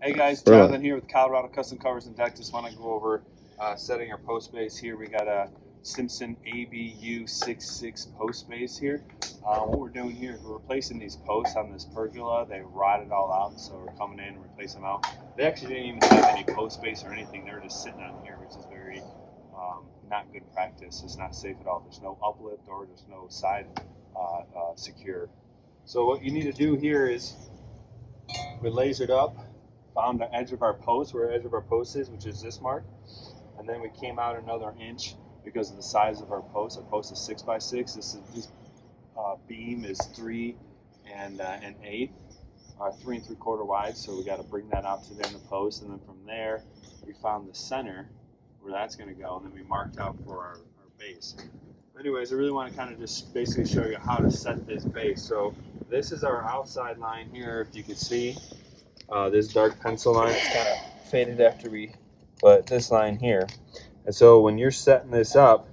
Hey guys, Jonathan here with Colorado Custom Covers and Deck. Just want to go over setting our post base here. We got a Simpson ABU66 Post Base here. What we're doing here is we're replacing these posts on this pergola. They rotted all out, so we're coming in and replacing them out. They actually didn't even have any post base or anything. They were just sitting on here, which is very not good practice. It's not safe at all. There's no uplift or there's no side secure. So what you need to do here is we lasered up, found the edge of our post, where the edge of our post is, which is this mark, and then we came out another inch because of the size of our post. Our post is 6x6. This beam is 3 and an eighth, 3 3/4 wide. So we got to bring that out to there in the post, and then from there we found the center where that's going to go, and then we marked out for our base. Anyways, I really want to kind of just basically show you how to set this base. So this is our outside line here, if you can see. This dark pencil line is kind of faded after we put this line here. And so when you're setting this up,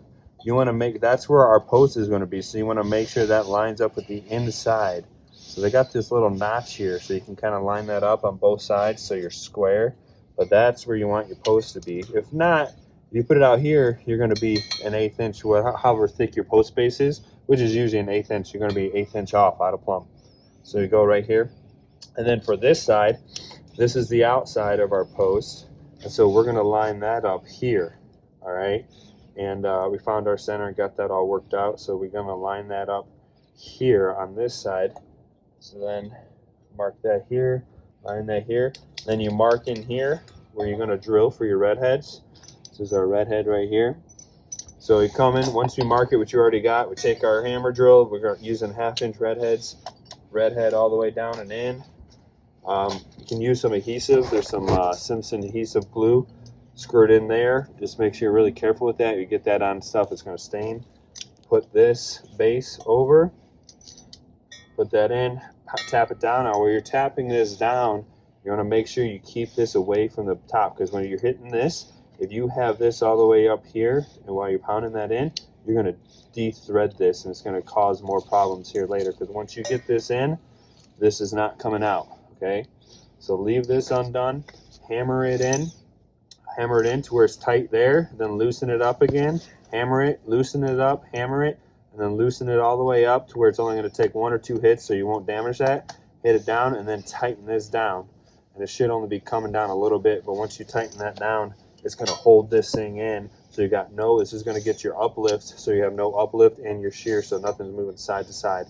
you want to make, that's where our post is going to be. So you want to make sure that lines up with the inside. So they got this little notch here, so you can kind of line that up on both sides so you're square. But that's where you want your post to be. If not, if you put it out here, you're going to be an 1/8 inch, however thick your post base is, which is usually an 1/8 inch. You're going to be 1/8 inch off out of plumb. So you go right here. And then for this side, this is the outside of our post. And so we're going to line that up here. All right. And we found our center and got that all worked out. So we're going to line that up here on this side. So then mark that here, line that here. Then you mark in here where you're going to drill for your red heads. This is our red head right here. So you come in, once we mark it, which you already got, we take our hammer drill. We're using 1/2 inch red heads, red head all the way down and in. You can use some adhesive. There's some Simpson adhesive glue. Screw it in there. Just make sure you're really careful with that. You get that on stuff, it's going to stain. Put this base over. Put that in. Tap it down. Now, where you're tapping this down, you want to make sure you keep this away from the top, because when you're hitting this, if you have this all the way up here, and while you're pounding that in, you're going to de-thread this, and it's going to cause more problems here later, because once you get this in, this is not coming out. Okay, so leave this undone, hammer it in to where it's tight there, then loosen it up again, hammer it, loosen it up, hammer it, and then loosen it all the way up to where it's only going to take 1 or 2 hits so you won't damage that. Hit it down and then tighten this down, and it should only be coming down a little bit, but once you tighten that down, it's going to hold this thing in. So you got this is going to get your uplift, so you have no uplift and your shear, so nothing's moving side to side.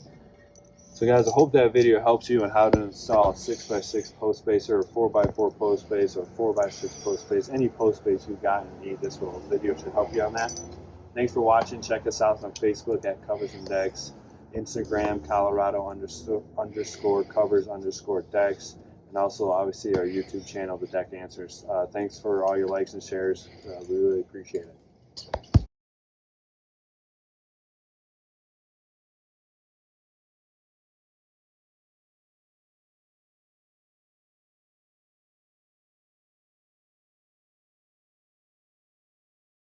So guys, I hope that video helps you on how to install a 6x6 post base, or a 4x4 post base, or 4x6 post base. Any post base you've got and need, this little video should help you on that. Thanks for watching. Check us out on Facebook at Covers and Decks, Instagram Colorado _covers _ decks, and also obviously our YouTube channel, The Deck Answers. Thanks for all your likes and shares. We really appreciate it.